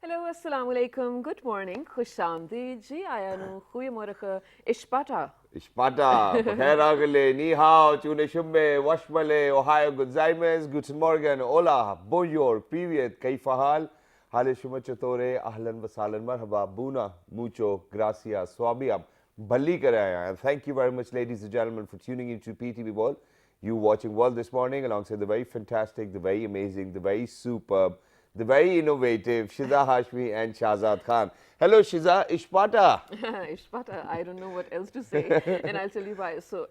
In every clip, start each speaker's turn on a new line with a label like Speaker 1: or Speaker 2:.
Speaker 1: Hallo, assalamu alaikum. Good morning. Khushamdi ji ayanu. Goedemorgen. Ishpata.
Speaker 2: Ishpata, Bukhair Agale, Ni Hao, Tune Shumbe, Washmale, Ohio, Guzaimes, Guten Morgen, Hola, Bonjour, Privyet, Kaifahal, Hale Shumachatore, Ahlan Vasalan, Marhaba, Buna, Mucho, Gracias, Swabiab, Bali Karaya. And thank you very much, ladies and gentlemen, for tuning into PTV World. You watching World this morning alongside the very fantastic, the very amazing, the very superb, the very innovative Shiza Hashmi and Shahzad Khan. Hello, Shiza, Ishpata.
Speaker 1: Ishpata. I don't know what else to say, and I'll tell you why. So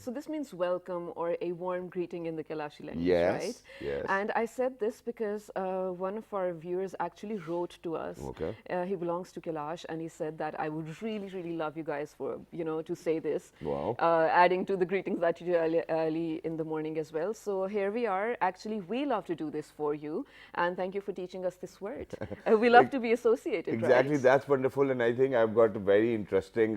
Speaker 1: this means welcome or a warm greeting in the Kalashi language, right?
Speaker 2: Yes, yes.
Speaker 1: And I said this because one of our viewers actually wrote to us.
Speaker 2: Okay.
Speaker 1: He belongs to Kailash, and he said that I would really, really love you guys for to say this.
Speaker 2: Wow.
Speaker 1: Adding to the greetings that you do early in the morning as well. So here we are. Actually, we love to do this for you, and thank you for teaching us this word. We love to be associated.
Speaker 2: Exactly,
Speaker 1: right?
Speaker 2: that's wonderful, and I think I've got a very interesting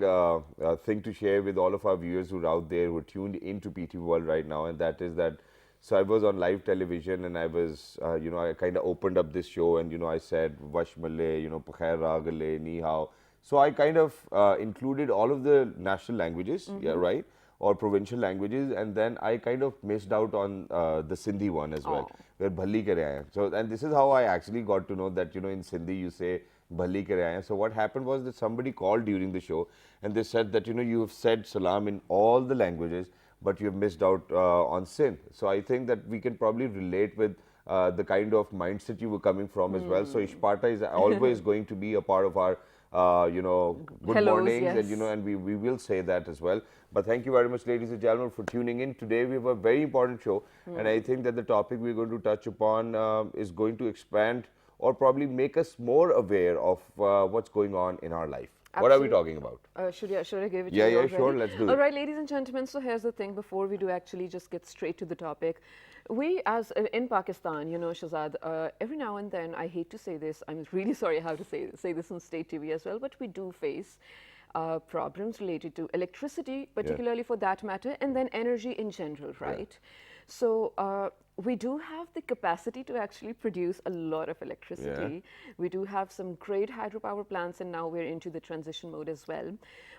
Speaker 2: thing to share with all of our viewers who are out there who are tuned into PT World right now, and that is that. So I was on live television, and I was, I kind of opened up this show, and I said Vashmale, Pakhair Ragale, Ni Hao. So I kind of included all of the national languages, yeah, right, or provincial languages, and then I kind of missed out on the Sindhi one as well, where Bhalli kare aaye. So, and this is how I actually got to know that in Sindhi you say Bhalli kare aaye. So what happened was that somebody called during the show, and they said that you have said salam in all the languages, but you have missed out on Sindh. So I think that we can probably relate with the kind of mindset you were coming from as well. So Ishpata is always going to be a part of our good
Speaker 1: Hellos,
Speaker 2: mornings,
Speaker 1: yes.
Speaker 2: and we will say that as well. But thank you very much, ladies and gentlemen, for tuning in. Today we have a very important show, and I think that the topic we're going to touch upon is going to expand or probably make us more aware of what's going on in our life. What are we talking about?
Speaker 1: Should I give it
Speaker 2: Yeah,
Speaker 1: to you
Speaker 2: yeah,
Speaker 1: already?
Speaker 2: sure, let's do it.
Speaker 1: All right, ladies and gentlemen, so here's the thing. Before we do actually just get straight to the topic, we as in Pakistan, Shahzad, every now and then, I hate to say this, I'm really sorry how to say this on state TV as well, but we do face problems related to electricity, particularly for that matter, and then energy in general, right? So we do have the capacity to actually produce a lot of electricity. We do have some great hydropower plants, and now we're into the transition mode as well.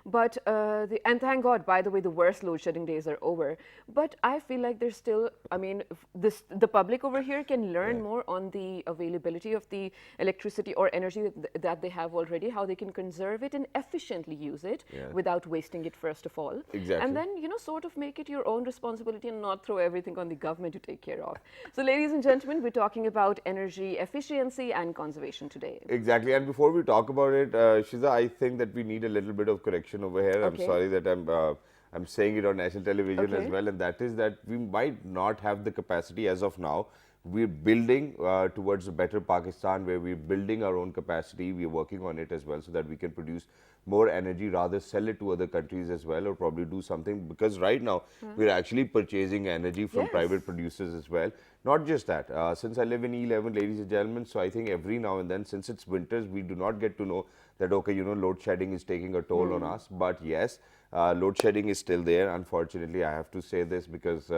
Speaker 1: But and thank God, by the way, the worst load shedding days are over. But I feel like there's still, I mean, the public over here can learn more on the availability of the electricity or energy that they have already, how they can conserve it and efficiently use it without wasting it, first of all.
Speaker 2: Exactly.
Speaker 1: And then, sort of make it your own responsibility and not throw everything on the government to take care of. So, ladies and gentlemen, we're talking about energy efficiency and conservation today.
Speaker 2: Exactly. And before we talk about it, Shiza, I think that we need a little bit of correction over here. I'm sorry that I'm saying it on national television as well, and that is that we might not have the capacity as of now. We're building towards a better Pakistan, where we're building our own capacity. We're working on it as well, so that we can produce more energy, rather sell it to other countries as well, or probably do something, because right now we're actually purchasing energy from private producers as well. Not just that, since I live in E11, ladies and gentlemen, so I think every now and then, since it's winters, we do not get to know that, okay, load shedding is taking a toll on us. But yes, load shedding is still there. Unfortunately, I have to say this, because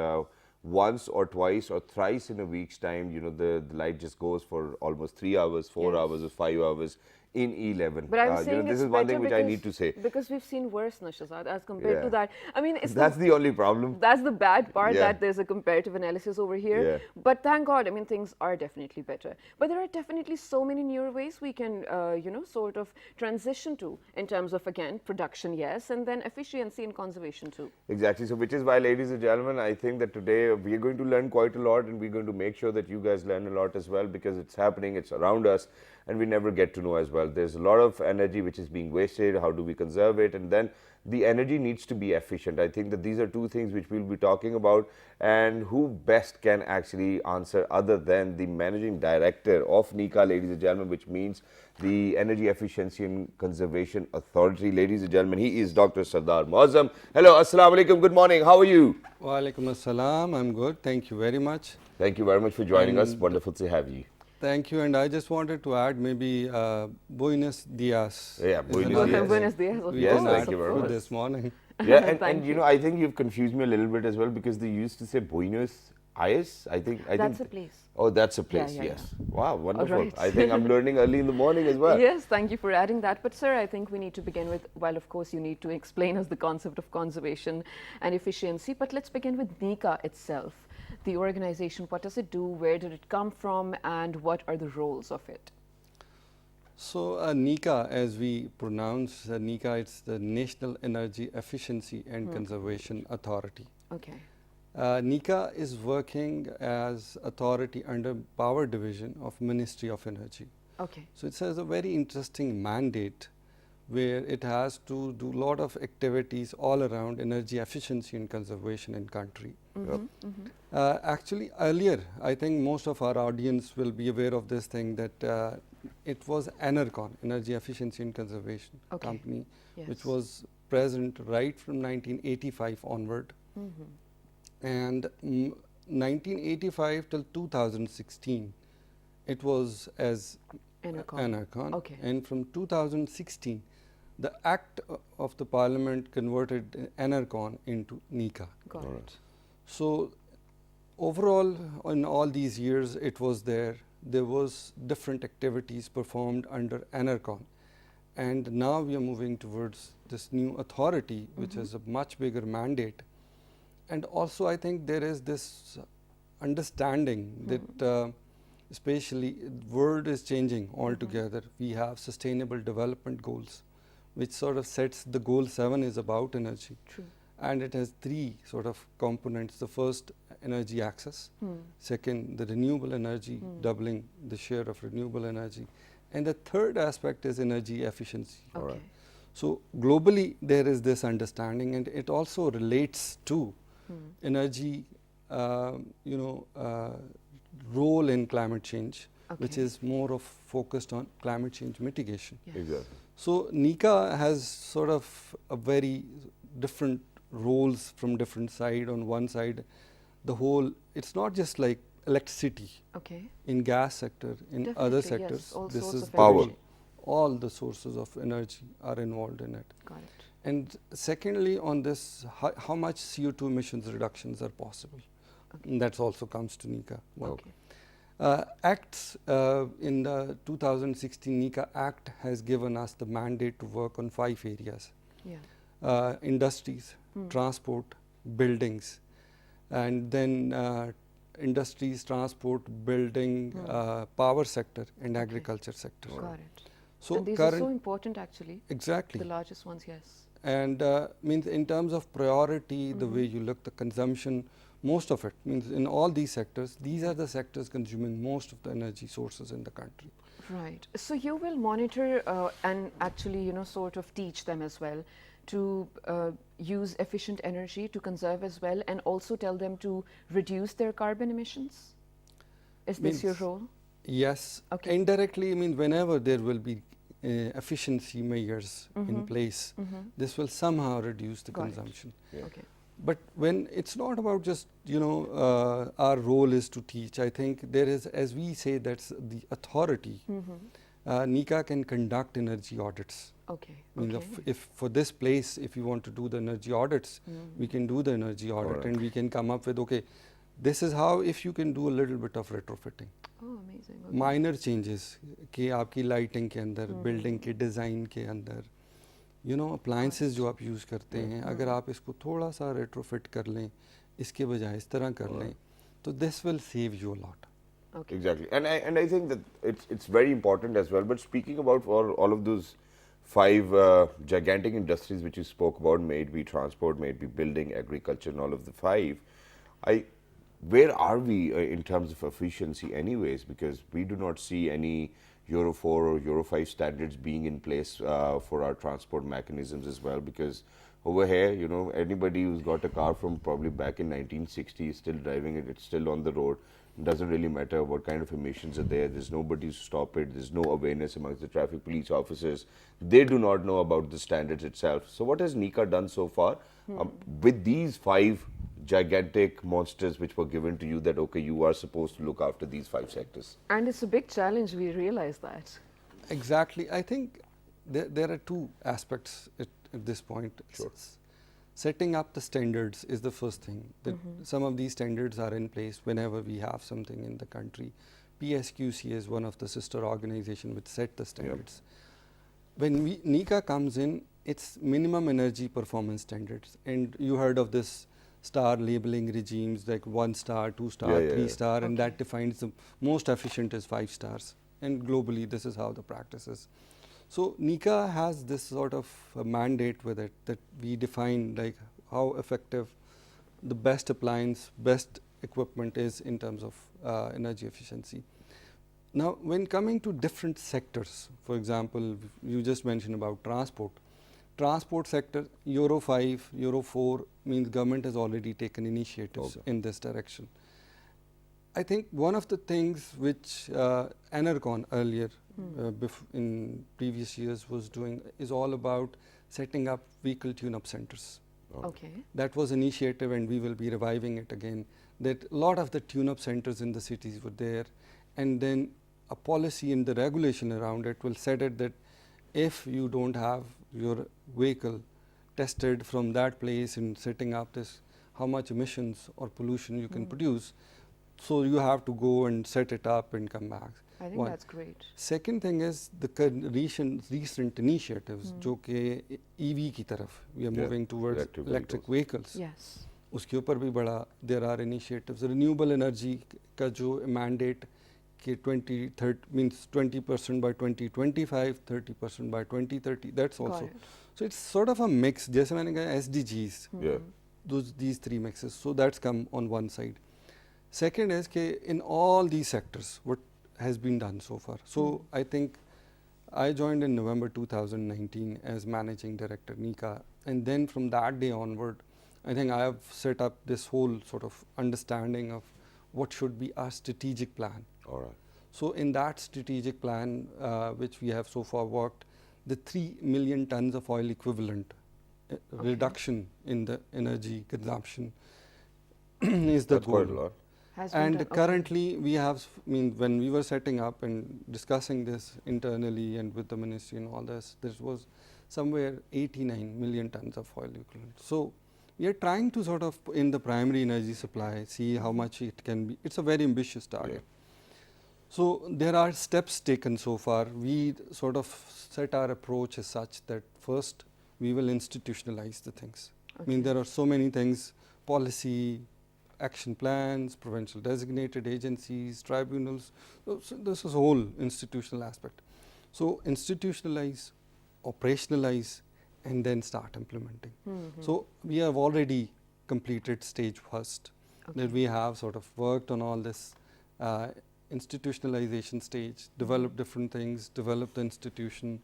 Speaker 2: once or twice or thrice in a week's time, the light just goes for almost 3 hours, 4 hours or 5 hours in E11.
Speaker 1: But I'm saying
Speaker 2: this is one thing which I need to say.
Speaker 1: Because we've seen worse, Shahzad, as compared to that. I mean,
Speaker 2: that's the only problem.
Speaker 1: That's the bad part, that there's a comparative analysis over here. But thank God, I mean, things are definitely better. But there are definitely so many newer ways we can, sort of transition to in terms of, again, production, yes, and then efficiency and conservation too.
Speaker 2: Exactly. So which is why, ladies and gentlemen, I think that today we are going to learn quite a lot, and we're going to make sure that you guys learn a lot as well, because it's happening, it's around us, and we never get to know as well. There's a lot of energy which is being wasted. How do we conserve it? And then the energy needs to be efficient. I think that these are two things which we'll be talking about, and who best can actually answer other than the managing director of NEECA, ladies and gentlemen, which means the Energy Efficiency and Conservation Authority. Ladies and gentlemen, he is Dr. Sardar Muazzam. Hello, assalamu alaikum, good morning, how are you?
Speaker 3: Wa alaikum assalam, I'm good, thank you very much.
Speaker 2: Thank you very much for joining us, wonderful to have you.
Speaker 3: Thank you, and I just wanted to add maybe Buenos Dias.
Speaker 2: Yeah, Buenos Dias.
Speaker 1: Buenos Dias.
Speaker 2: Yes, thank you very much.
Speaker 3: This morning.
Speaker 2: Yeah, and I think you've confused me a little bit as well, because they used to say Buenos IS, I think.
Speaker 1: That's a place.
Speaker 2: Oh, that's a place,
Speaker 1: Yeah,
Speaker 2: yes. Wow, wonderful.
Speaker 1: right.
Speaker 2: I think I'm learning early in the morning as well.
Speaker 1: Yes, thank you for adding that. But sir, I think we need to begin with, while of course you need to explain us the concept of conservation and efficiency, but let's begin with NEECA itself. The organization, what does it do, where did it come from, and what are the roles of it?
Speaker 3: So NEECA, as we pronounce NEECA, it's the National Energy Efficiency and Conservation Authority.
Speaker 1: Okay.
Speaker 3: NEECA is working as authority under Power Division of Ministry of Energy.
Speaker 1: Okay.
Speaker 3: So it has a very interesting mandate where it has to do a lot of activities all around energy efficiency and conservation in country. Actually, earlier, I think most of our audience will be aware of this thing that it was ENERCON, Energy Efficiency and Conservation Company,
Speaker 1: Yes.
Speaker 3: which was present right from 1985 onward. And 1985 till 2016, it was as ENERCON.
Speaker 1: Okay.
Speaker 3: And from 2016, the Act of the Parliament converted ENERCON into NEECA.
Speaker 1: Got it.
Speaker 3: So overall, in all these years, it was there. There was different activities performed under ENERCON. And now we are moving towards this new authority, which has a much bigger mandate. And also, I think there is this understanding that especially world is changing altogether. We have sustainable development goals, which sort of sets the goal 7 is about energy.
Speaker 1: True.
Speaker 3: And it has 3 sort of components. The first, energy access. Second, the renewable energy, doubling the share of renewable energy. And the third aspect is energy efficiency.
Speaker 1: Okay.
Speaker 3: So globally, there is this understanding, and it also relates to energy, role in climate change, which is more of focused on climate change mitigation.
Speaker 1: Yes.
Speaker 2: Exactly.
Speaker 3: So NEECA has sort of a very different roles from different side. On one side, the whole, it's not just like electricity
Speaker 1: Okay.
Speaker 3: in gas sector, in other
Speaker 1: Definitely, yes.
Speaker 3: sectors.
Speaker 1: All
Speaker 3: This
Speaker 1: sorts
Speaker 3: is
Speaker 1: of
Speaker 2: Power.
Speaker 1: energy.
Speaker 3: all the sources of energy are involved in it.
Speaker 1: Got it.
Speaker 3: And secondly, on this, how much CO2 emissions reductions are possible. And that also comes to NEECA.
Speaker 1: Okay.
Speaker 3: Acts in the 2016 NEECA Act has given us the mandate to work on 5 areas.
Speaker 1: Yeah.
Speaker 3: Industries, transport, buildings, and then industries, transport, building, power sector, and agriculture sector.
Speaker 1: Got it.
Speaker 3: So
Speaker 1: And these are so important actually.
Speaker 3: exactly.
Speaker 1: The largest ones, yes.
Speaker 3: And means in terms of priority, the way you look, the consumption, most of it means in all these sectors, these are the sectors consuming most of the energy sources in the country.
Speaker 1: Right. So you will monitor and actually, sort of teach them as well to use efficient energy, to conserve as well, and also tell them to reduce their carbon emissions? Is this your
Speaker 3: Means-
Speaker 1: role?
Speaker 3: Yes.
Speaker 1: Okay.
Speaker 3: Indirectly, I mean, whenever there will be efficiency measures in place, this will somehow reduce the
Speaker 1: Got it.
Speaker 3: consumption.
Speaker 1: Okay.
Speaker 3: But when it's not about just, our role is to teach, I think there is, as we say, that's the authority. NEECA can conduct energy audits.
Speaker 1: Okay.
Speaker 3: I mean,
Speaker 1: Okay.
Speaker 3: if for this place, if you want to do the energy audits, we can do the energy audit.
Speaker 2: Alright.
Speaker 3: And we can come up with, okay, this is how, if you can do a little bit of retrofitting.
Speaker 1: Oh, amazing. Okay.
Speaker 3: Minor changes कि आपकी lighting के अंदर, building के design के अंदर, appliances जो आप use करते हैं, अगर आप इसको थोड़ा सा रेट्रोफिट कर लें, इसके बजाय इस तरह कर लें, तो this will save you a lot.
Speaker 1: Okay.
Speaker 2: Exactly, and I think that it's very important as well. But speaking about all of those 5 gigantic industries which you spoke about, may it be transport, may it be building, agriculture, and all of the 5, where are we in terms of efficiency anyways? Because we do not see any Euro 4 or Euro 5 standards being in place for our transport mechanisms as well. Because over here, anybody who's got a car from probably back in 1960 is still driving it, it's still on the road. It doesn't really matter what kind of emissions are there. There's nobody to stop it. There's no awareness amongst the traffic police officers. They do not know about the standards itself. So what has NEECA done so far with these 5 gigantic monsters which were given to you, that okay, you are supposed to look after these 5 sectors?
Speaker 1: And it's a big challenge, we realize that.
Speaker 3: Exactly. I think there are 2 aspects at this point.
Speaker 2: Sure.
Speaker 3: setting up the standards is the first thing. That some of these standards are in place whenever we have something in the country. PSQC is one of the sister organizations which set the standards. When NEECA comes in, it's minimum energy performance standards. And you heard of this star labeling regimes like 1 star, 2 star, 3 star, and that defines the most efficient is 5 stars. And globally, this is how the practice is. So NEECA has this sort of mandate with it that we define like how effective the best appliance, best equipment is in terms of energy efficiency. Now, when coming to different sectors, for example, you just mentioned about transport. Transport sector, Euro 5, Euro 4 means government has already taken initiatives in this direction. I think one of the things which Enercon earlier in previous years was doing is all about setting up vehicle tune-up centers. That was initiative and we will be reviving it again. That a lot of the tune-up centers in the cities were there, and then a policy and the regulation around it will set it that if you don't have your vehicle tested from that place and setting up this, how much emissions or pollution you can produce, so you have to go and set it up and come back.
Speaker 1: I think that's great.
Speaker 3: Second thing is the recent initiatives, जो कि EV की तरफ, we are moving towards electric vehicles.
Speaker 1: Yes.
Speaker 3: उसके ऊपर भी बड़ा there are initiatives. Renewable energy का जो mandate कि 2030 means 20% by 2025, 30% by 2030. That's also. So it's sort of a mix. जैसे मैंने कहा SDGs. These three mixes. So that's come on one side. Second is कि in all these sectors, what has been done so far. So I think I joined in November 2019 as managing director NEECA, and then from that day onward, I think I have set up this whole sort of understanding of what should be our strategic plan.
Speaker 2: All right.
Speaker 3: So in that strategic plan, which we have so far worked, the 3 million tons of oil equivalent reduction in the energy consumption is the goal.
Speaker 2: Quite a lot.
Speaker 3: And currently we have, when we were setting up and discussing this internally and with the ministry and all this, there was somewhere 89 million tons of oil equivalent. So we are trying to sort of, in the primary energy supply, see how much it can be. It's a very ambitious target. So there are steps taken so far. We sort of set our approach as such that first we will institutionalize the things. I mean, there are so many things, policy, action plans, provincial designated agencies, tribunals. So this is a whole institutional aspect. So institutionalize, operationalize, and then start implementing. So we have already completed stage first. That we have sort of worked on all this institutionalization stage, developed different things, developed the institution,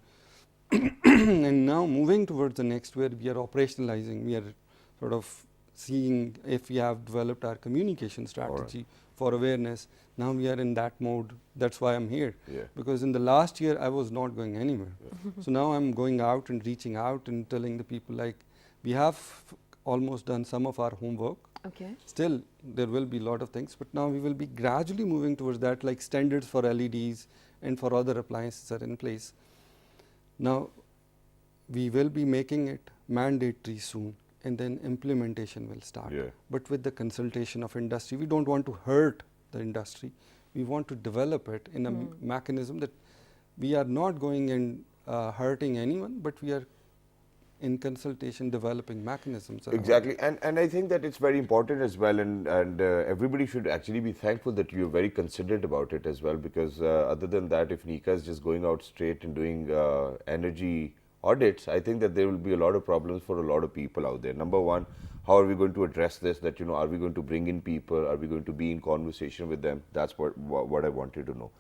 Speaker 3: and now moving towards the next where we are operationalizing. We are sort of seeing if we have developed our communication strategy for awareness. Now we are in that mode. That's why I'm here. Because in the last year I was not going anywhere. So now I'm going out and reaching out and telling the people like we have almost done some of our homework. Still there will be a lot of things, but now we will be gradually moving towards that, like standards for LEDs and for other appliances are in place. Now we will be making it mandatory soon, and then implementation will start. But with the consultation of industry, we don't want to hurt the industry. We want to develop it in a mechanism that we are not going and hurting anyone, but we are in consultation developing mechanisms.
Speaker 2: Exactly, and I think that it's very important as well, and everybody should actually be thankful that you're very considerate about it as well, because other than that, if NEECA is just going out straight and doing energy audits, I think that there will be a lot of problems for a lot of people out there. Number one, how are we going to address this? That, you know, are we going to bring in people? Are we going to be in conversation with them? That's what I wanted to know.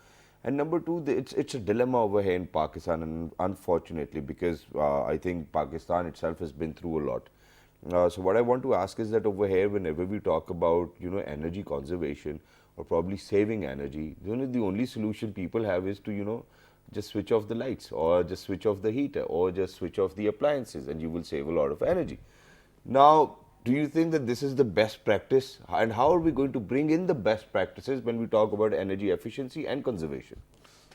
Speaker 2: And number two, it's a dilemma over here in Pakistan, and unfortunately, because I think Pakistan itself has been through a lot. So what I want to ask is that over here, whenever we talk about, you know, energy conservation or probably saving energy, you know, the only solution people have is to, you know, just switch off the lights or just switch off the heater or just switch off the appliances, and you will save a lot of energy. Now, do you think that this is the best practice, and how are we going to bring in the best practices when we talk about energy efficiency and conservation?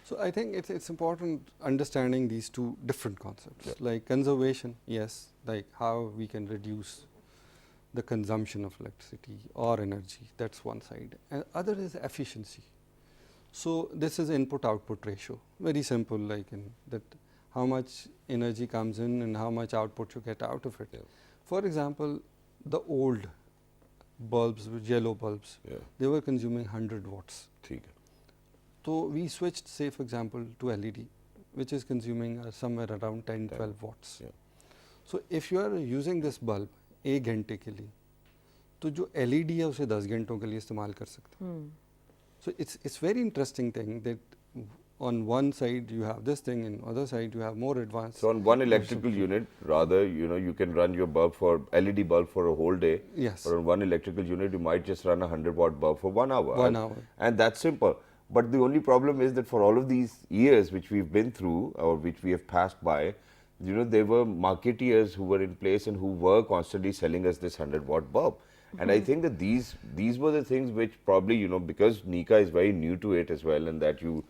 Speaker 3: So I think it's important understanding these two different concepts, like conservation, yes, like how we can reduce the consumption of electricity or energy, that's one side. And other is efficiency. So this is input-output ratio, very simple, like in that how much energy comes in and how much output you get out of it. For example, the old bulbs, yellow bulbs, they were consuming 100 watts. So we switched, say for example, to LED, which is consuming somewhere around 10-12 watts. So if you are using this bulb 1 घंटे के लिए, तो जो LED है उसे 10 घंटों के लिए इस्तेमाल कर सकते हैं. So it's very interesting thing that on one side you have this thing and other side you have more advanced.
Speaker 2: So on one electrical unit, rather, you can run your bulb for LED bulb for a whole day.
Speaker 3: Yes.
Speaker 2: But on one electrical unit, you might just run a 100-watt bulb for 1 hour.
Speaker 3: 1 hour.
Speaker 2: And that's simple. But the only problem is that for all of these years which we've been through or which we have passed by, there were marketeers who were in place and who were constantly selling us this 100-watt bulb. And I think that these were the things which probably, because NEECA is very new to it as well, and that you're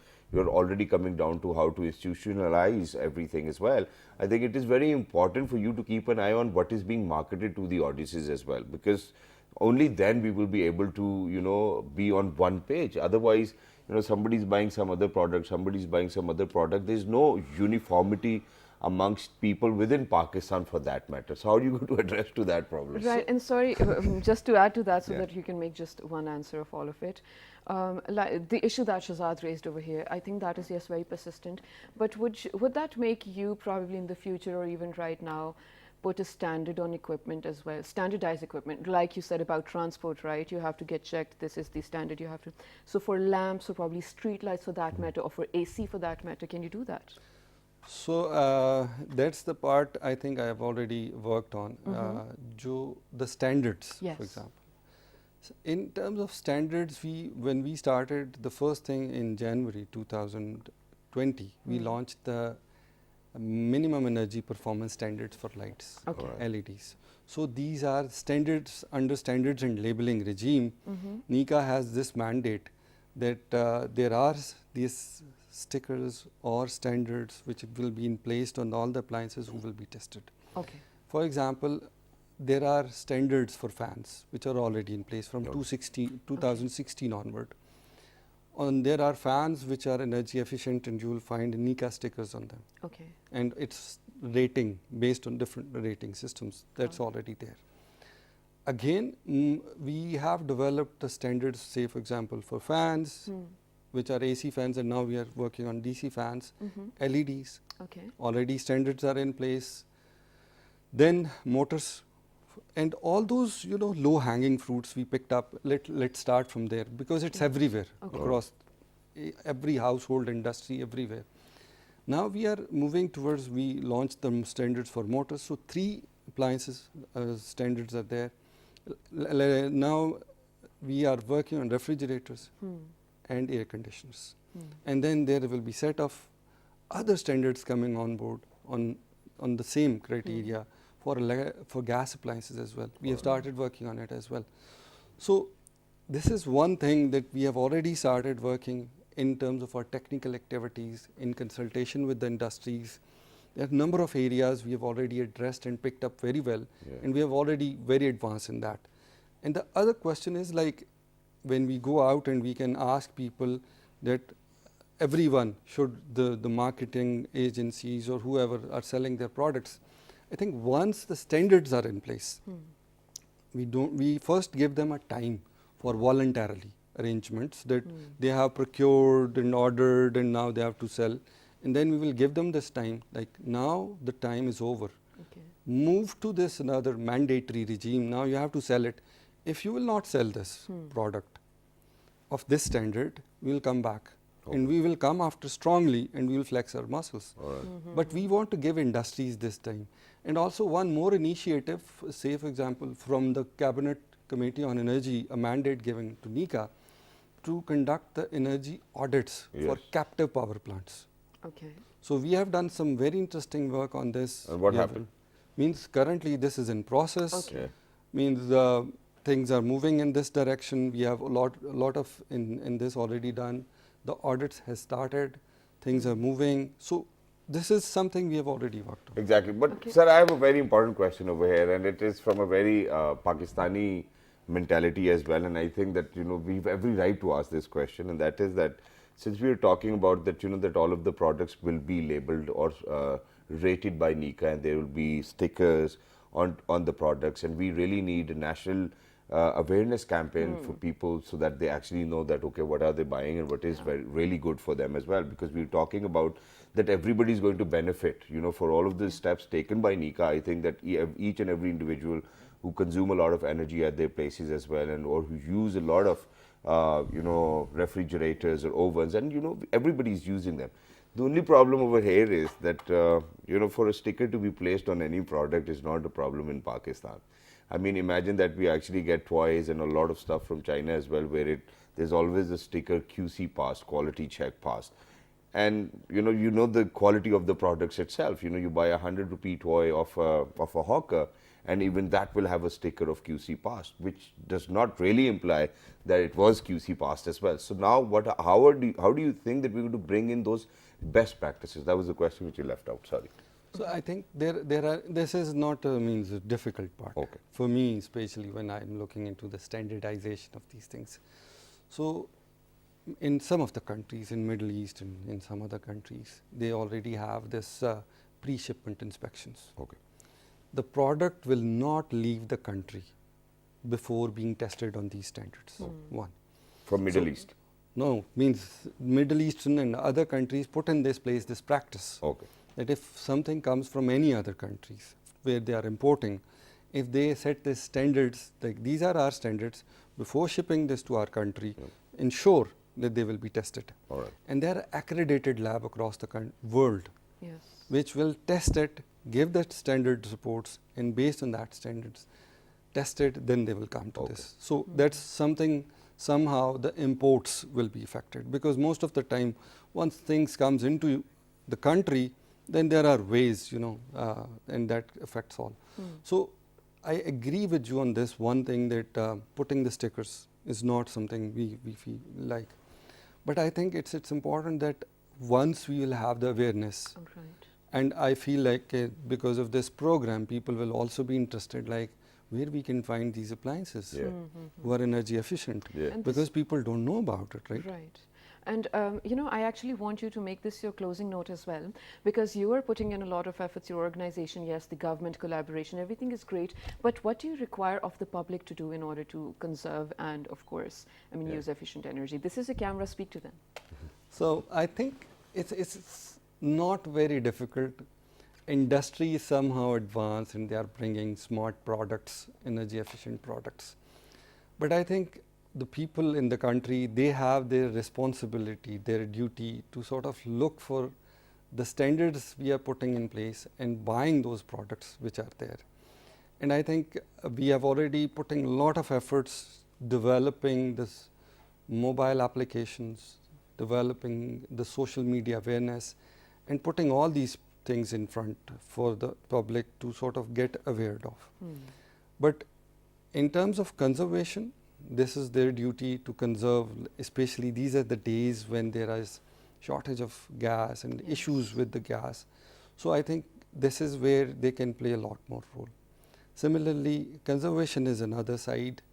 Speaker 2: already coming down to how to institutionalize everything as well. I think it is very important for you to keep an eye on what is being marketed to the audiences as well, because only then we will be able to, be on one page. Otherwise, somebody's buying some other product, somebody's buying some other product. There's no uniformity amongst people within Pakistan for that matter. So how are you going to address to that problem?
Speaker 1: Right, and sorry, just to add to that so that you can make just one answer of all of it. The issue that Shahzad raised over here, I think that is, yes, very persistent. But would that make you probably in the future or even right now put a standard on equipment as well, standardized equipment, like you said about transport, right? You have to get checked, this is the standard you have to. So for lamps or probably street lights for that matter, or for AC for that matter, can you do that?
Speaker 3: So that's the part I think I have already worked on, the standards, for example. So in terms of standards, when we started, the first thing in January 2020, we launched the minimum energy performance standards for lights, LEDs. So these are standards under standards and labeling regime. NEECA has this mandate that there are these stickers or standards which will be in place on all the appliances who will be tested. For example, there are standards for fans which are already in place from 2016 onward. And there are fans which are energy efficient and you will find NEECA stickers on them. And it's rating based on different rating systems that's already there. Again, we have developed the standards, say for example for fans, which are AC fans, and now we are working on DC fans, LEDs, already standards are in place. Then motors, and all those low hanging fruits we picked up, let's start from there, because it's everywhere, across every household, industry, everywhere. Now we are moving towards, we launched the standards for motors, so 3 appliances standards are there. Now we are working on refrigerators and air conditioners, and then there will be set of other standards coming on board on the same criteria for gas appliances as well. We have started working on it as well. So this is one thing that we have already started working in terms of our technical activities in consultation with the industries. There are a number of areas we have already addressed and picked up very well, and we have already very advanced in that. And the other question is, like, when we go out and we can ask people that everyone should, the marketing agencies or whoever are selling their products, I think once the standards are in place, we first give them a time for voluntarily arrangements that they have procured and ordered and now they have to sell, and then we will give them this time, like now the time is over. Move to this another mandatory regime, now you have to sell it. If you will not sell this product of this standard, we will come back and we will come after strongly and we will flex our muscles. But we want to give industries this time. And also one more initiative, say for example from the Cabinet Committee on Energy, a mandate given to NEECA to conduct the energy audits for captive power plants. So we have done some very interesting work on this.
Speaker 2: And what happened?
Speaker 3: Means currently this is in process. Means things are moving in this direction. We have a lot of in this already done. The audits has started. things are moving. So this is something we have already worked on.
Speaker 2: Exactly. But sir, I have a very important question over here, and it is from a very Pakistani mentality as well. And I think that, you know, we have every right to ask this question, and that is that since we are talking about that, you know, that all of the products will be labeled or rated by NEECA, and there will be stickers on the products, and we really need a national awareness campaign for people so that they actually know that, okay, what are they buying and what is really good for them as well, because we're talking about that everybody is going to benefit, you know, for all of the steps taken by NEECA. I think that each and every individual who consume a lot of energy at their places as well, and or who use a lot of you know, refrigerators or ovens, and you know, everybody is using them. The only problem over here is that you know, for a sticker to be placed on any product is not a problem in Pakistan. I mean, imagine that we actually get toys and a lot of stuff from China as well, where there's always a sticker QC passed, quality check passed. And you know the quality of the products itself. You know, you buy a 100-rupee toy of a hawker, and even that will have a sticker of QC passed, which does not really imply that it was QC passed as well. So now, how do you think that we're going to bring in those best practices? That was the question which you left out. Sorry.
Speaker 3: So I think this is not means a difficult part for me, especially when I'm looking into the standardization of these things. So in some of the countries, in Middle East and in some other countries, they already have this pre-shipment inspections.
Speaker 2: Okay.
Speaker 3: The product will not leave the country before being tested on these standards. One.
Speaker 2: From Middle East?
Speaker 3: No, means Middle Eastern and other countries put in this place this practice.
Speaker 2: Okay.
Speaker 3: That if something comes from any other countries where they are importing, if they set the standards, like these are our standards, before shipping this to our country, ensure that they will be tested.
Speaker 2: All right.
Speaker 3: And they are accredited lab across the world, which will test it, give that standard reports, and based on that standards, test it, then they will come to this. So that's something, somehow the imports will be affected, because most of the time, once things comes into the country, then there are ways, you know, and that affects all. So I agree with you on this one thing, that putting the stickers is not something we feel like. But I think it's important that once we will have the awareness, and I feel like because of this program, people will also be interested, like where we can find these appliances who are energy efficient, because people don't know about it, right?
Speaker 1: Right. And you know, I actually want you to make this your closing note as well, because you are putting in a lot of efforts, your organization, yes, the government collaboration, everything is great, but what do you require of the public to do in order to conserve and, of course, I mean, use efficient energy? This is a camera, speak to them.
Speaker 3: So I think it's not very difficult. Industry is somehow advanced and they are bringing smart products, energy efficient products. But I think the people in the country, they have their responsibility, their duty to sort of look for the standards we are putting in place and buying those products which are there. And I think we have already putting a lot of efforts developing this mobile applications, developing the social media awareness, and putting all these things in front for the public to sort of get aware of. But in terms of conservation, this is their duty to conserve, especially these are the days when there is shortage of gas and issues with the gas. So I think this is where they can play a lot more role. Similarly, conservation is another side,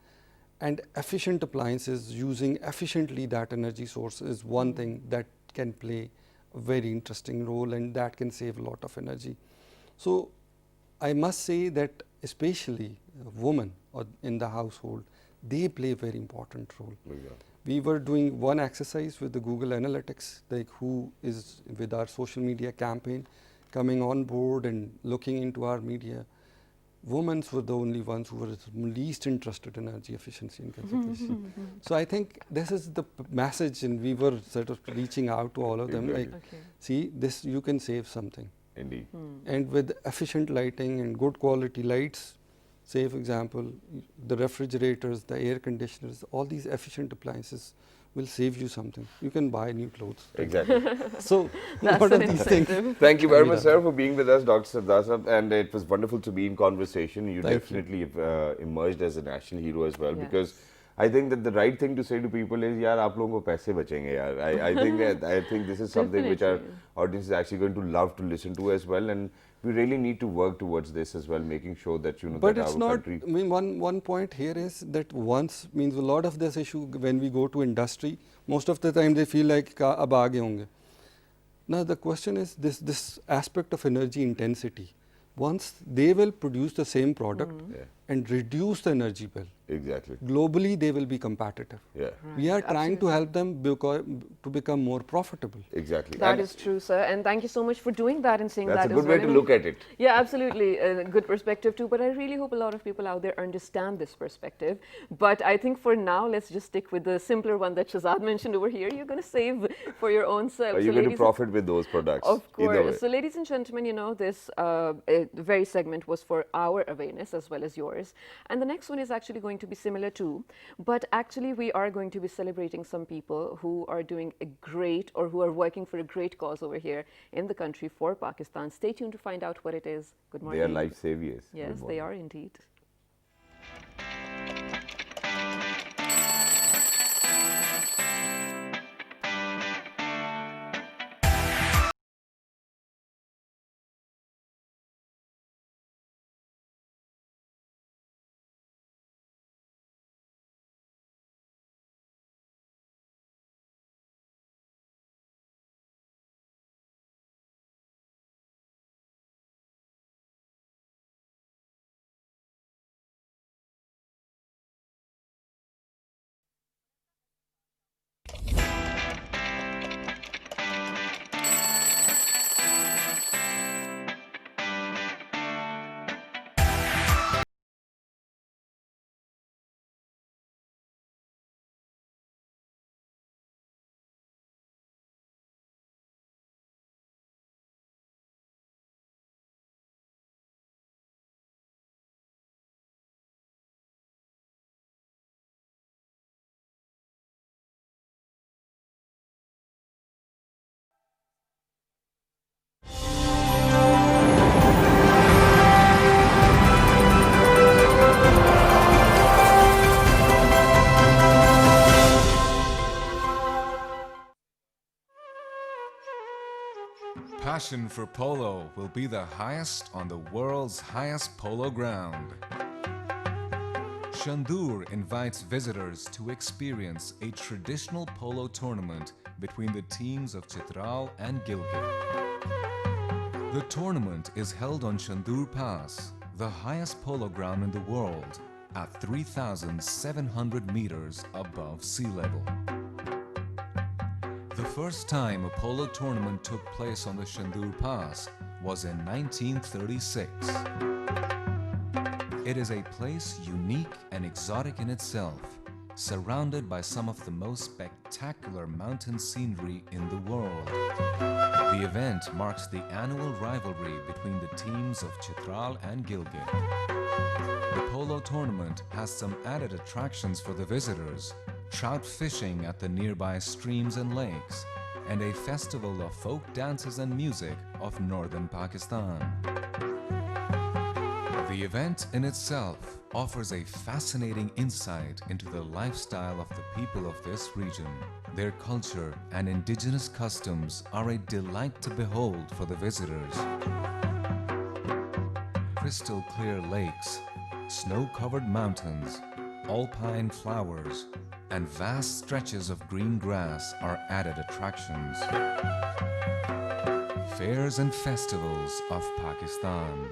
Speaker 3: and efficient appliances using efficiently that energy source is one thing that can play a very interesting role, and that can save a lot of energy. So I must say that especially women in the household, they play a very important role. We were doing one exercise with the Google Analytics, like who is with our social media campaign, coming on board and looking into our media. Women were the only ones who were least interested in energy efficiency and conservation. So I think this is the message, and we were sort of reaching out to all of them, like, see, this you can save something.
Speaker 2: Indeed.
Speaker 3: And with efficient lighting and good quality lights, say for example, the refrigerators, the air conditioners, all these efficient appliances will save you something. You can buy new clothes.
Speaker 2: Exactly.
Speaker 3: So what are these things?
Speaker 2: Thank you very much, sir, for being with us, Dr. Sardar Sahab, and it was wonderful to be in conversation. You definitely emerged as a national hero as well, because I think that the right thing to say to people is, yaar, aap logon ko paise bachenge, yaar. I think this is something which our audience is actually going to love to listen to as well, and we really need to work towards this as well, making sure that, you know,
Speaker 3: but
Speaker 2: that
Speaker 3: it's
Speaker 2: our
Speaker 3: not,
Speaker 2: country.
Speaker 3: I mean, one point here is that once means a lot of this issue when we go to industry, most of the time they feel like ab aage honge. Now the question is this aspect of energy intensity. Once they will produce the same product and reduce the energy bill,
Speaker 2: Exactly.
Speaker 3: globally they will be competitive.
Speaker 2: Yeah.
Speaker 1: Right,
Speaker 3: We are trying to
Speaker 1: absolutely.
Speaker 3: help them to become more profitable.
Speaker 2: Exactly.
Speaker 1: That
Speaker 2: And
Speaker 1: is true, sir, and thank you so much for doing that and saying
Speaker 2: that's
Speaker 1: that
Speaker 2: a
Speaker 1: as
Speaker 2: good
Speaker 1: well.
Speaker 2: way to
Speaker 1: And
Speaker 2: look at it.
Speaker 1: yeah, absolutely, a good perspective too. But I really hope a lot of people out there understand this perspective. But I think for now, let's just stick with the simpler one that Shahzad mentioned over here. You're going to save for your own self.
Speaker 2: Are you going to profit with those products?
Speaker 1: Of
Speaker 2: Either way.
Speaker 1: course. So, ladies and gentlemen, you know, this very segment was for our awareness as well as yours. And the next one is actually going to be similar too. But actually, we are going to be celebrating some people who are doing a great or who are working for a great cause over here in the country for Pakistan. Stay tuned to find out what it is. Good morning.
Speaker 2: They are life saviors.
Speaker 1: Yes, they are indeed.
Speaker 4: Passion for polo will be the highest on the world's highest polo ground. Shandur invites visitors to experience a traditional polo tournament between the teams of Chitral and Gilgit. The tournament is held on Shandur Pass, the highest polo ground in the world, at 3,700 meters above sea level. The first time a polo tournament took place on the Shandur Pass was in 1936. It is a place unique and exotic in itself, surrounded by some of the most spectacular mountain scenery in the world. The event marks the annual rivalry between the teams of Chitral and Gilgit. The polo tournament has some added attractions for the visitors: trout fishing at the nearby streams and lakes, and a festival of folk dances and music of northern Pakistan. The event in itself offers a fascinating insight into the lifestyle of the people of this region. Their culture and indigenous customs are a delight to behold for the visitors. Crystal clear lakes, snow-covered mountains, alpine flowers, and vast stretches of green grass are added attractions. Fairs and festivals of Pakistan.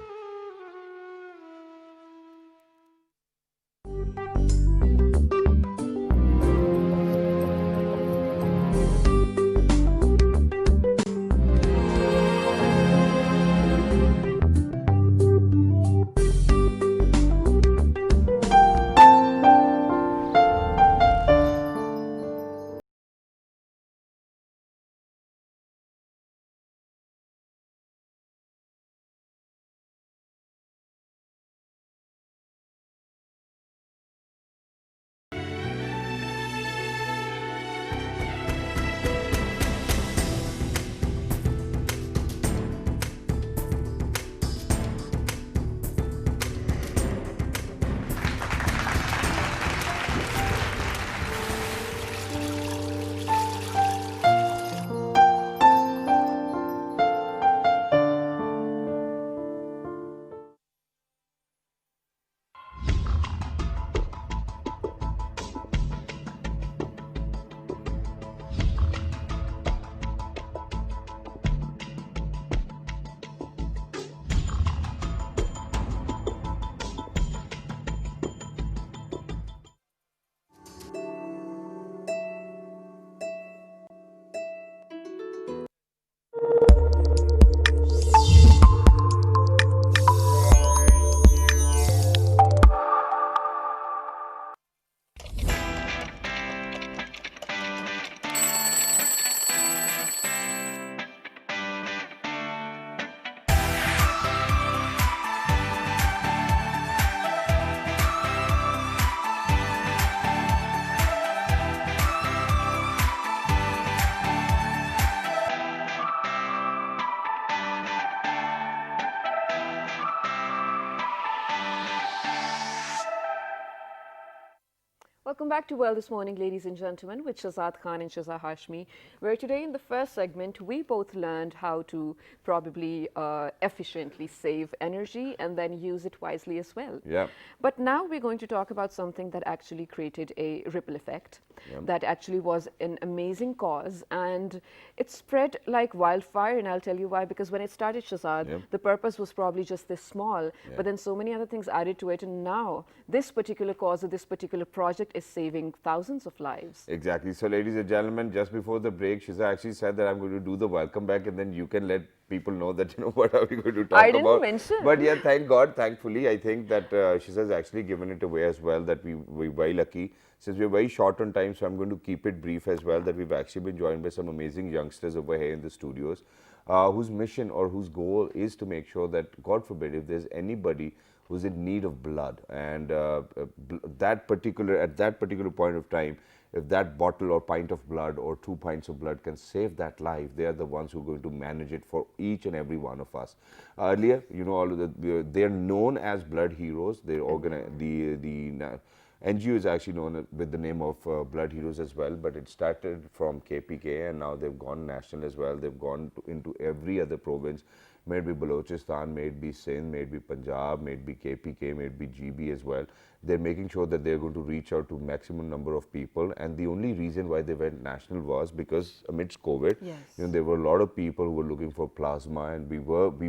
Speaker 1: Welcome back to Well This Morning, ladies and gentlemen, with Shazad Khan and Shaza Hashmi, where today in the first segment, we both learned how to probably efficiently save energy and then use it wisely as well.
Speaker 2: Yeah.
Speaker 1: But now we're going to talk about something that actually created a ripple effect, that actually was an amazing cause, and it spread like wildfire, and I'll tell you why, because when it started, Shazad, the purpose was probably just this small, but then so many other things added to it, and now this particular cause or this particular project is saving thousands of lives.
Speaker 2: Exactly. So, ladies and gentlemen, just before the break, Shiza actually said that I'm going to do the welcome back, and then you can let people know that, you know, what are we going to talk about.
Speaker 1: I didn't mention.
Speaker 2: But yeah, thank God, thankfully, I think that Shiza has actually given it away as well, that we're very lucky. Since we're very short on time, so I'm going to keep it brief as well, that we've actually been joined by some amazing youngsters over here in the studios, whose mission or whose goal is to make sure that, God forbid, if there's anybody who's in need of blood, and at that particular point of time, if that bottle or pint of blood or 2 pints of blood can save that life, they are the ones who are going to manage it for each and every one of us. Earlier, you know, all of they're known as blood heroes. They the NGO is actually known with the name of Blood Heroes as well, but it started from KPK and now they've gone national as well. They've gone into every other province. May it be Balochistan, may it be Sindh, may it be Punjab, may it be KPK, may it be GB as well. They're making sure that they're going to reach out to maximum number of people, and the only reason why they went national was because amidst COVID, you know, there were a lot of people who were looking for plasma, and we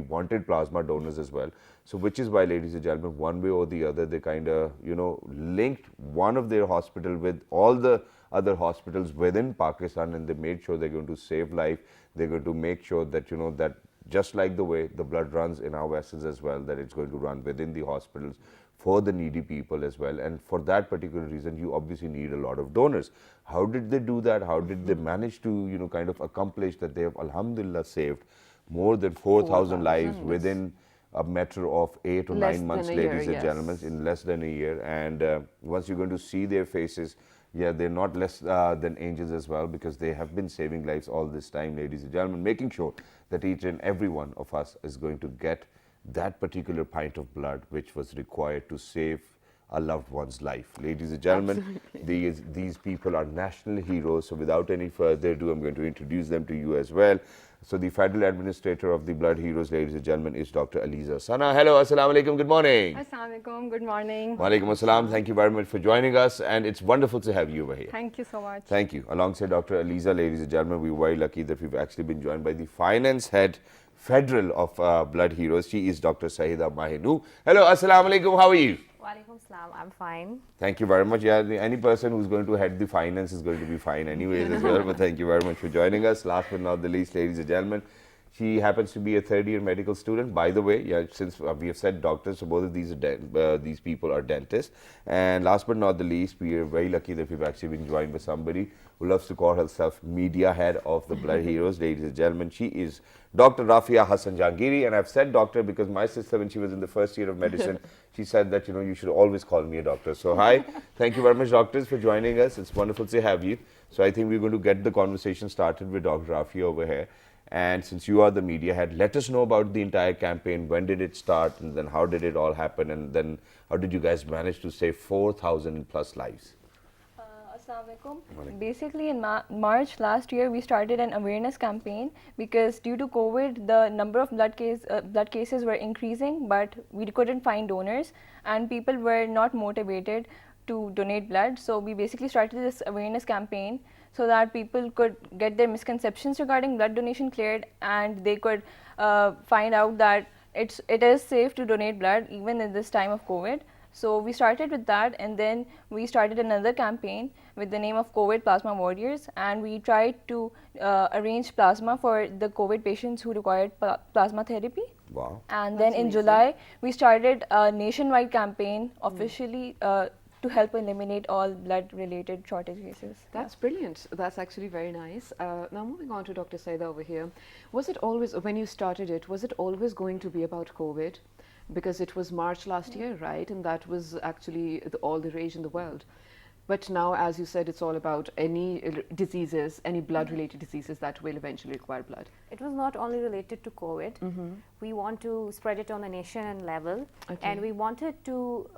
Speaker 2: wanted plasma donors as well. So which is why, ladies and gentlemen, one way or the other, they kind of, you know, linked one of their hospital with all the other hospitals within Pakistan, and they made sure they're going to save life. They're going to make sure that, you know, that just like the way the blood runs in our vessels as well, that it's going to run within the hospitals for the needy people as well. And for that particular reason, you obviously need a lot of donors. How did they do that? How did they manage to, you know, kind of accomplish that? They have, alhamdulillah, saved more than 4,000 lives within a matter of 8 or 9 months, ladies and gentlemen, in less than a year. And once you're going to see their faces, yeah, they're not less than angels as well, because they have been saving lives all this time, ladies and gentlemen, making sure that each and every one of us is going to get that particular pint of blood which was required to save a loved one's life. Ladies and gentlemen, these people are national heroes. So without any further ado, I'm going to introduce them to you as well. So the Federal Administrator of the Blood Heroes, ladies and gentlemen, is Dr. Aliza Sana. Hello, assalamu alaikum, good morning.
Speaker 5: Assalamu alaikum, good morning.
Speaker 2: Wa alaikum assalam, thank you very much for joining us, and it's wonderful to have you over here.
Speaker 5: Thank you so much.
Speaker 2: Thank you. Alongside Dr. Aliza, ladies and gentlemen, we're very lucky that we've actually been joined by the Finance Head Federal of Blood Heroes. She is Dr. Sahida Mahinu. Hello, assalamu alaikum, how are you?
Speaker 6: Walaikum salam, I'm fine.
Speaker 2: Thank you very much. Yeah, any person who's going to head the finance is going to be fine anyways as well, but thank you very much for joining us. Last but not the least, ladies and gentlemen, she happens to be a third-year medical student. By the way, yeah, since we have said doctors, so both of these people are dentists. And last but not the least, we are very lucky that we've actually been joined by somebody who loves to call herself media head of the Blood Heroes. Ladies and gentlemen, she is Dr. Rafia Hassan Jangiri. And I've said doctor because my sister, when she was in the first year of medicine, she said that, you know, you should always call me a doctor. So hi, thank you very much, doctors, for joining us. It's wonderful to have you. So I think we're going to get the conversation started with Dr. Rafia over here. And since you are the media head, let us know about the entire campaign. When did it start, and then how did it all happen, and then how did you guys manage to save 4,000 plus lives?
Speaker 5: Assalamu alaikum. Basically, in March last year, we started an awareness campaign because due to COVID, the number of blood cases were increasing, but we couldn't find donors, and people were not motivated to donate blood. So we basically started this awareness campaign so that people could get their misconceptions regarding blood donation cleared, and they could find out that it is safe to donate blood even in this time of COVID. So we started with that, and then we started another campaign with the name of COVID Plasma Warriors, and we tried to arrange plasma for the COVID patients who required plasma therapy.
Speaker 2: Wow.
Speaker 5: And then in July, we started a nationwide campaign officially to help eliminate all blood-related shortage cases.
Speaker 1: That's brilliant. That's actually very nice. Now moving on to Dr. Saida over here. Was it always, when you started it, was it always going to be about COVID? Because it was March last year, right? And that was actually all the rage in the world. But now, as you said, it's all about any diseases, any blood-related diseases that will eventually require blood.
Speaker 6: It was not only related to COVID. We want to spread it on a nation level, and we wanted to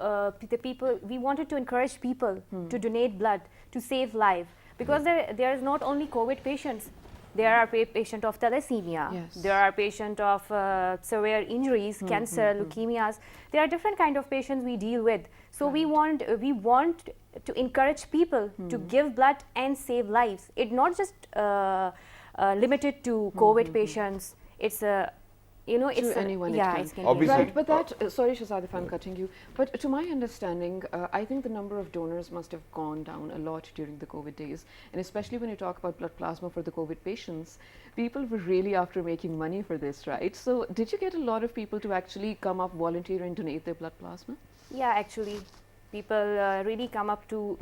Speaker 6: we wanted to encourage people to donate blood to save life, because there is not only COVID patients. There are patients of thalassemia.
Speaker 1: Yes.
Speaker 6: There are patients of severe injuries, cancer, leukemias. There are different kind of patients we deal with. So we want to encourage people to give blood and save lives. It's not just limited to COVID patients. It's it's
Speaker 1: anyone.
Speaker 6: yeah,
Speaker 1: it
Speaker 6: it
Speaker 1: can.
Speaker 6: can be.
Speaker 1: Right, but that sorry, Shahzad, if I'm cutting you, but to my understanding, I think the number of donors must have gone down a lot during the COVID days, and especially when you talk about blood plasma for the COVID patients, people were really after making money for this, right? So, did you get a lot of people to actually come up, volunteer, and donate their blood plasma?
Speaker 6: Yeah, actually, people really come up to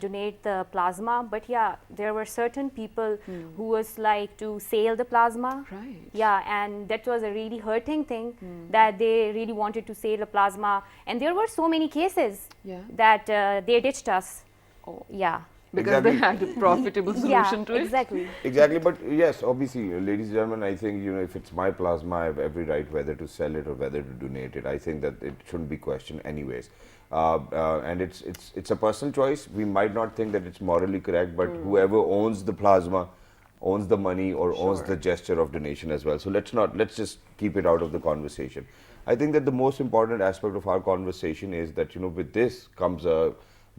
Speaker 6: donate the plasma. But yeah, there were certain people who was like to sell the plasma.
Speaker 1: Right.
Speaker 6: Yeah, and that was a really hurting thing, that they really wanted to sell the plasma. And there were so many cases that they ditched us.
Speaker 1: Oh.
Speaker 6: Yeah.
Speaker 1: Because they had a profitable solution to it.
Speaker 6: Exactly.
Speaker 2: Exactly, but yes, obviously, ladies and gentlemen, I think, if it's my plasma, I have every right whether to sell it or whether to donate it. I think that it shouldn't be questioned anyways. And it's a personal choice. We might not think that it's morally correct, but whoever owns the plasma owns the money or owns the gesture of donation as well. So let's just keep it out of the conversation. I think that the most important aspect of our conversation is that, with this comes a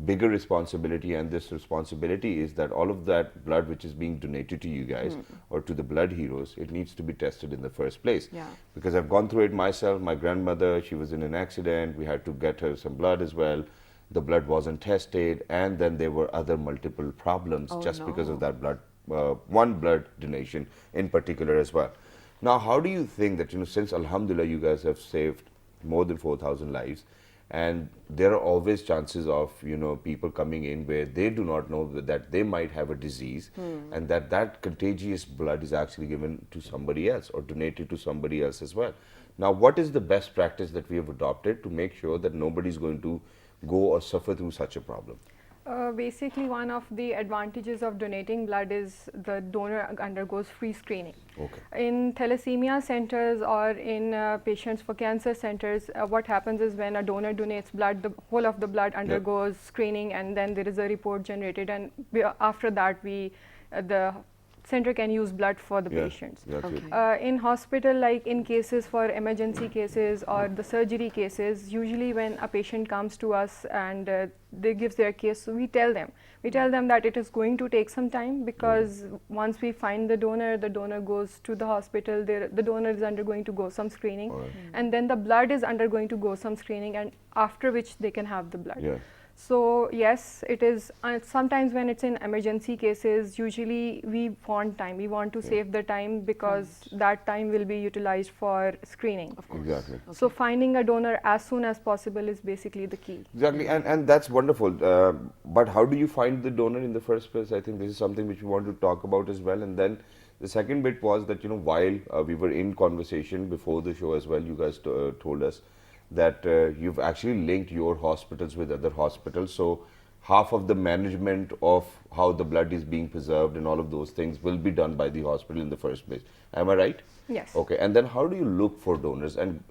Speaker 2: bigger responsibility, and this responsibility is that all of that blood which is being donated to you guys or to the blood heroes, it needs to be tested in the first place.
Speaker 1: Yeah.
Speaker 2: Because I've gone through it myself. My grandmother, she was in an accident. We had to get her some blood as well. The blood wasn't tested, and then there were other multiple problems just because of that blood, one blood donation in particular as well. Now, how do you think that, since Alhamdulillah you guys have saved more than 4,000 lives, and there are always chances of, people coming in where they do not know that they might have a disease, and that contagious blood is actually given to somebody else or donated to somebody else as well. Now, what is the best practice that we have adopted to make sure that nobody is going to go or suffer through such a problem?
Speaker 7: Basically, one of the advantages of donating blood is the donor undergoes free screening.
Speaker 2: Okay.
Speaker 7: In thalassemia centers or in patients for cancer centers, what happens is when a donor donates blood, the whole of the blood undergoes screening, and then there is a report generated, and after that the center can use blood for the patients. In hospital, like in cases for emergency cases or the surgery cases, usually when a patient comes to us and they give their case, so we tell them that it is going to take some time, because once we find the donor goes to the hospital, the donor is undergoing to go some screening, and then the blood is undergoing to go some screening, and after which they can have the blood. So yes, it is sometimes when it's in emergency cases, usually we want time. We want to save the time, because that time will be utilized for screening.
Speaker 1: Of course.
Speaker 2: Exactly.
Speaker 1: Okay.
Speaker 7: So finding a donor as soon as possible is basically the key.
Speaker 2: Exactly, and that's wonderful. But how do you find the donor in the first place? I think this is something which we want to talk about as well. And then the second bit was that, while we were in conversation before the show as well, you guys told us that you've actually linked your hospitals with other hospitals. So half of the management of how the blood is being preserved and all of those things will be done by the hospital in the first place. Am I right?
Speaker 7: Yes.
Speaker 2: Okay. And then how do you look for donors? And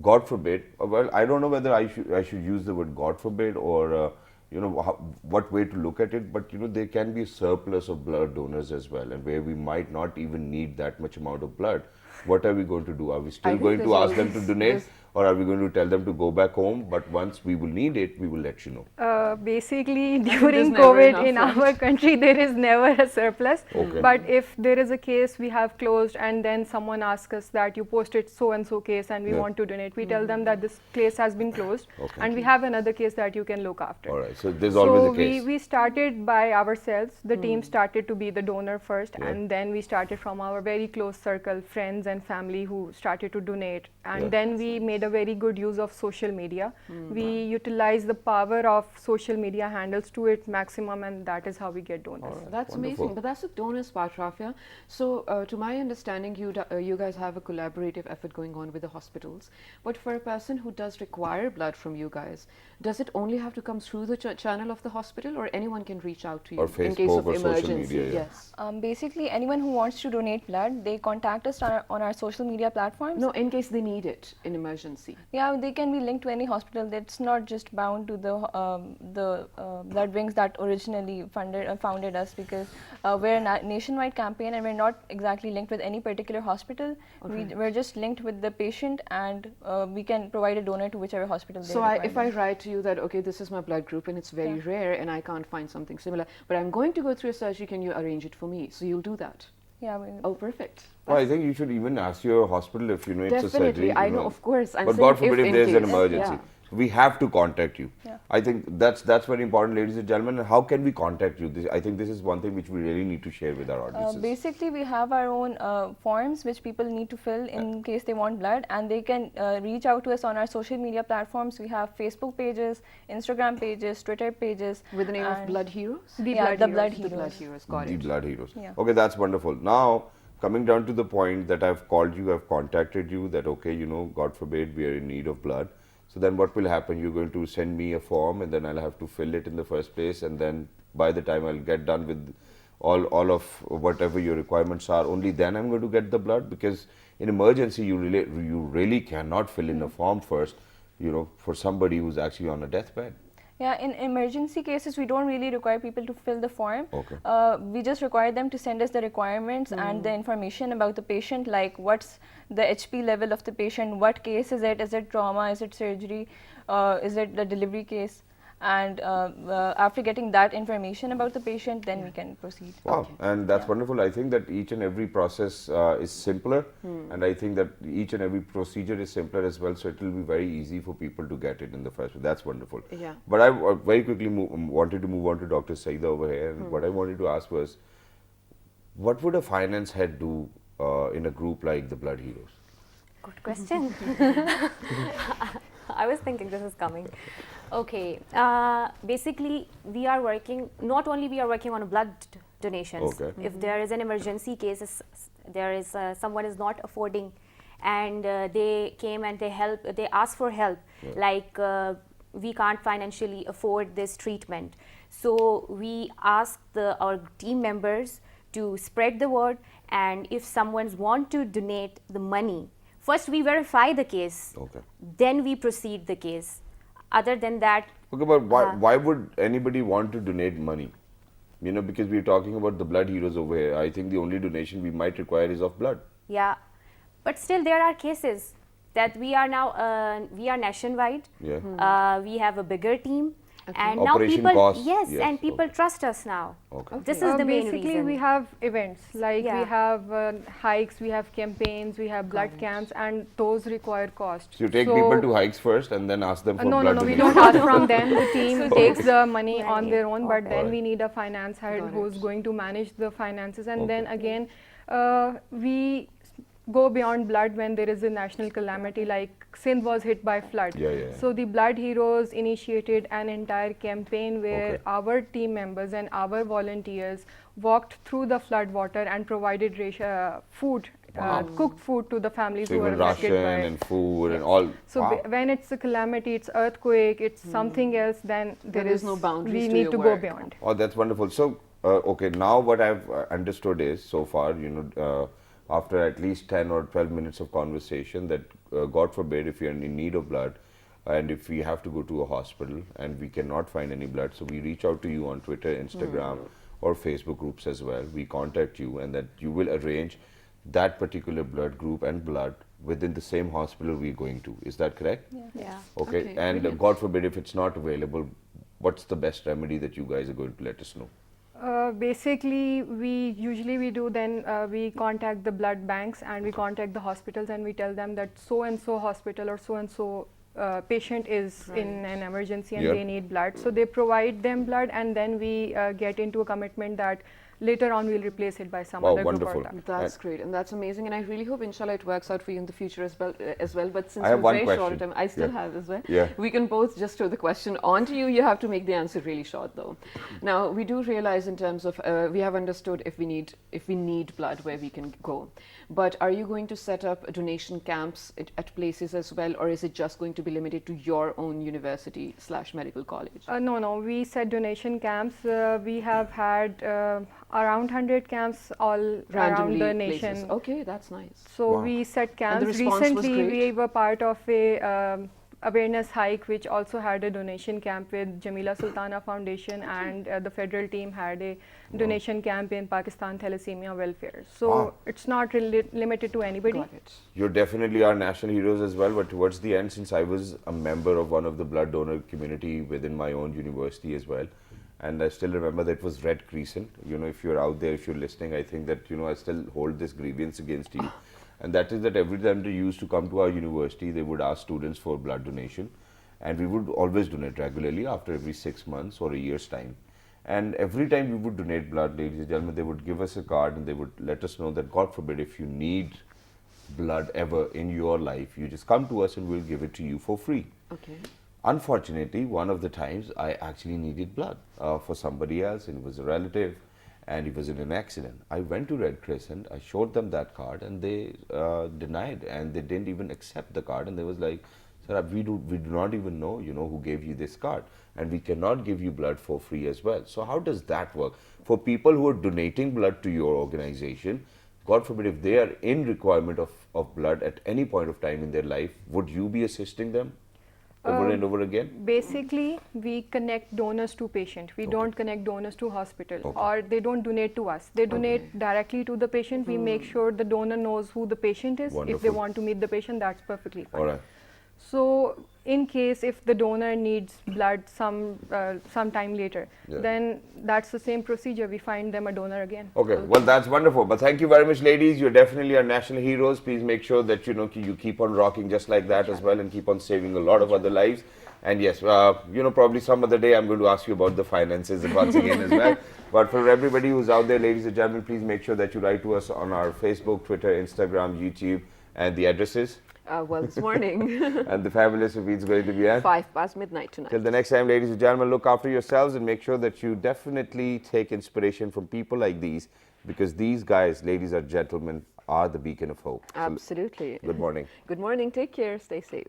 Speaker 2: God forbid, well, I don't know whether I should use the word God forbid or what way to look at it, but there can be a surplus of blood donors as well, and where we might not even need that much amount of blood. What are we going to do? Are we still going to ask them to donate, or are we going to tell them to go back home? But once we will need it, we will let you know.
Speaker 7: Basically, during COVID in our country, there is never a surplus.
Speaker 2: Okay.
Speaker 7: But if there is a case we have closed, and then someone asks us that you posted so and so case and we want to donate, we tell them that this case has been closed, and we have another case that you can look after.
Speaker 2: All right. So there's always a case.
Speaker 7: So we started by ourselves. The team started to be the donor first, and then we started from our very close circle, friends and family who started to donate, and then we made a a very good use of social media. We utilize the power of social media handles to its maximum, and that is how we get donors.
Speaker 1: That's amazing. But that's the donors part, Rafia. So, to my understanding, you guys have a collaborative effort going on with the hospitals. But for a person who does require blood from you guys, does it only have to come through the channel of the hospital, or anyone can reach out to you
Speaker 2: or Facebook
Speaker 1: in case of
Speaker 2: or
Speaker 1: emergency?
Speaker 2: social media? Yeah.
Speaker 1: Yes.
Speaker 5: Basically, anyone who wants to donate blood, they contact us on our social media platforms.
Speaker 1: No, in case they need it in emergency.
Speaker 5: Yeah, they can be linked to any hospital. That's not just bound to the blood banks that originally founded us, because we're a nationwide campaign and we're not exactly linked with any particular hospital.
Speaker 1: Okay.
Speaker 5: We're just linked with the patient, and we can provide a donor to whichever hospital they
Speaker 1: So
Speaker 5: require.
Speaker 1: if I write to you that, okay, this is my blood group and it's very rare and I can't find something similar, but I'm going to go through a surgery, can you arrange it for me? So you'll do that?
Speaker 5: Yeah.
Speaker 1: Oh, perfect.
Speaker 2: Well, I think you should even ask your hospital if you know it's a surgery.
Speaker 1: Definitely, I know, of course. I'm
Speaker 2: but
Speaker 1: saying
Speaker 2: God forbid if there's an emergency.
Speaker 1: Yeah.
Speaker 2: We have to contact you.
Speaker 5: Yeah.
Speaker 2: I think that's very important, ladies and gentlemen. How can we contact you? I think this is one thing which we really need to share with our audiences.
Speaker 5: Basically, we have our own forms which people need to fill in case they want blood, and they can reach out to us on our social media platforms. We have Facebook pages, Instagram pages, Twitter pages.
Speaker 1: With the name of Blood Heroes?
Speaker 5: The Blood Heroes.
Speaker 1: The Blood Heroes, got
Speaker 2: The
Speaker 1: it.
Speaker 2: Blood Heroes.
Speaker 5: Yeah.
Speaker 2: Okay, that's wonderful. Now, coming down to the point that I've called you, I've contacted you that, okay, you know, God forbid we are in need of blood. So then what will happen? You're going to send me a form and then I'll have to fill it in the first place, and then by the time I'll get done with all of whatever your requirements are, only then I'm going to get the blood, because in emergency you really cannot fill in a form first, you know, for somebody who's actually on a deathbed.
Speaker 5: Yeah, in emergency cases, we don't really require people to fill the form.
Speaker 2: Okay.
Speaker 5: We just require them to send us the requirements and the information about the patient, like what's the HP level of the patient, what case is it trauma, is it surgery, is it the delivery case, and after getting that information about the patient, then we can proceed.
Speaker 2: Wow,
Speaker 1: Okay.
Speaker 2: and that's wonderful. I think that each and every process is simpler, and I think that each and every procedure is simpler as well, so it will be very easy for people to get it in the first place. That's wonderful.
Speaker 1: Yeah.
Speaker 2: But I very quickly wanted to move on to Dr. Saida over here, and what I wanted to ask was, what would a finance head do in a group like the Blood Heroes?
Speaker 6: Good question. I was thinking this is coming. Okay, basically we are working, not only we are working on blood donations.
Speaker 2: Okay.
Speaker 6: If there is an emergency case, there is someone is not affording, and they came and they ask for help, like we can't financially afford this treatment. So we ask our team members to spread the word, and if someone wants to donate the money, first we verify the case,
Speaker 2: Okay.
Speaker 6: then we proceed the case. Other than that,
Speaker 2: Okay, but why would anybody want to donate money? You know, because we're talking about the Blood Heroes over here. I think the only donation we might require is of blood.
Speaker 6: yeah, but still there are cases that we are now, we are nationwide.
Speaker 2: Yeah.
Speaker 6: We have a bigger team, and
Speaker 2: Operation
Speaker 6: now people,
Speaker 2: costs,
Speaker 6: yes,
Speaker 2: yes,
Speaker 6: and people
Speaker 2: okay.
Speaker 6: trust us now.
Speaker 2: Okay.
Speaker 6: This is the main
Speaker 7: Basically,
Speaker 6: reason.
Speaker 7: we have events like
Speaker 6: Yeah.
Speaker 7: we have hikes, we have campaigns, we have blood camps, and those require cost.
Speaker 2: So you take people to hikes first and then ask them for
Speaker 7: No,
Speaker 2: blood
Speaker 7: we
Speaker 2: donation.
Speaker 7: don't ask from them. The team takes the money on
Speaker 6: Money.
Speaker 7: their own, but then
Speaker 2: Alright.
Speaker 7: we need a finance head
Speaker 1: Got
Speaker 7: who's
Speaker 1: it.
Speaker 7: going to manage the finances. And then
Speaker 2: Okay.
Speaker 7: again, we go beyond blood when there is a national calamity, like Sindh was hit by flood.
Speaker 2: Yeah.
Speaker 7: So the Blood Heroes initiated an entire campaign where
Speaker 2: Okay.
Speaker 7: our team members and our volunteers walked through the flood water and provided food, cooked food to the families
Speaker 2: So
Speaker 7: who were
Speaker 2: even
Speaker 7: affected
Speaker 2: ration
Speaker 7: by.
Speaker 2: and food and all.
Speaker 7: So
Speaker 2: Wow.
Speaker 7: when it's a calamity, it's earthquake, it's something else, then
Speaker 1: There is no boundaries
Speaker 7: we
Speaker 1: to
Speaker 7: need
Speaker 1: your
Speaker 7: to
Speaker 1: work.
Speaker 7: go beyond.
Speaker 2: Oh, that's wonderful. So, okay, now what I've understood is so far, you know, after at least 10 or 12 minutes of conversation, that God forbid if you're in need of blood and if we have to go to a hospital and we cannot find any blood, so we reach out to you on Twitter, Instagram, or Facebook groups as well. We contact you and that you will arrange that particular blood group and blood within the same hospital we're going to. Is that correct?
Speaker 6: Yeah.
Speaker 2: Okay,
Speaker 1: Okay,
Speaker 2: and
Speaker 1: brilliant.
Speaker 2: God forbid if it's not available, what's the best remedy that you guys are going to let us know?
Speaker 7: Basically, we contact the blood banks and we contact the hospitals and we tell them that so and so hospital or so and so patient is in an emergency and
Speaker 2: Yeah.
Speaker 7: they need blood. So they provide them blood, and then we get into a commitment that later on we'll replace it by some
Speaker 2: Wow,
Speaker 7: other
Speaker 2: wonderful.
Speaker 7: group or that.
Speaker 1: That's great, and that's amazing, and I really hope, inshallah, it works out for you in the future as well. But since
Speaker 2: I have
Speaker 1: we're
Speaker 2: one
Speaker 1: very short
Speaker 2: question.
Speaker 1: of time, I still
Speaker 2: Yeah.
Speaker 1: have as well.
Speaker 2: Yeah.
Speaker 1: We can both just throw the question on to you. You have to make the answer really short, though. Now, we do realize in terms of we have understood if we need blood, where we can go. But are you going to set up donation camps at places as well, or is it just going to be limited to your own university / medical college?
Speaker 7: No, we set donation camps. We have had around 100 camps all around the nation.
Speaker 1: Places. Okay, that's nice.
Speaker 7: So
Speaker 2: Wow.
Speaker 7: we set
Speaker 1: And
Speaker 7: camps.
Speaker 1: the response was
Speaker 7: Recently,
Speaker 1: great?
Speaker 7: we were part of a awareness hike, which also had a donation camp with Jamila Sultana Foundation, and the federal team had a donation camp in Pakistan Thalassemia Welfare. So
Speaker 2: Wow.
Speaker 7: it's not really limited to anybody.
Speaker 1: Got it.
Speaker 2: You're definitely our national heroes as well, but towards the end, since I was a member of one of the blood donor community within my own university as well, and I still remember that it was Red Crescent. You know, if you're out there, if you're listening, I think that, you know, I still hold this grievance against you. And that is that every time they used to come to our university, they would ask students for blood donation. And we would always donate regularly after every 6 months or a year's time. And every time we would donate blood, ladies and gentlemen, they would give us a card and they would let us know that, God forbid, if you need blood ever in your life, you just come to us and we'll give it to you for free.
Speaker 1: Okay.
Speaker 2: Unfortunately, one of the times I actually needed blood for somebody else, and it was a relative, and he was in an accident. I went to Red Crescent, I showed them that card, and they denied, and they didn't even accept the card, and they was like, sir, we do not even know, you know, who gave you this card, and we cannot give you blood for free as well. So how does that work? For people who are donating blood to your organization, God forbid, if they are in requirement of blood at any point of time in their life, would you be assisting them over and over again?
Speaker 7: Basically, we connect donors to patient. We don't connect donors to hospital, or they don't donate to us. They donate directly to the patient. We make sure the donor knows who the patient is. If they
Speaker 2: Wonderful.
Speaker 7: want to meet the patient, that's perfectly fine.
Speaker 2: All right.
Speaker 7: So, in case if the donor needs blood some time later,
Speaker 2: Yeah.
Speaker 7: then that's the same procedure. We find them a donor again.
Speaker 2: Okay, well, that's wonderful. But thank you very much, ladies. You're definitely our national heroes. Please make sure that, you know, you keep on rocking just like that as well, and keep on saving a lot of other lives. And yes, you know, probably some other day I'm going to ask you about the finances once again as well. But for everybody who's out there, ladies and gentlemen, please make sure that you write to us on our Facebook, Twitter, Instagram, YouTube, and the addresses.
Speaker 1: Well, this morning,
Speaker 2: And the fabulous Raveed's going to be at
Speaker 1: midnight tonight.
Speaker 2: Till the next time, ladies and gentlemen, look after yourselves and make sure that you definitely take inspiration from people like these, because these guys, ladies and gentlemen, are the beacon of hope. So,
Speaker 1: Absolutely.
Speaker 2: good morning.
Speaker 1: Good morning. Take care. Stay safe.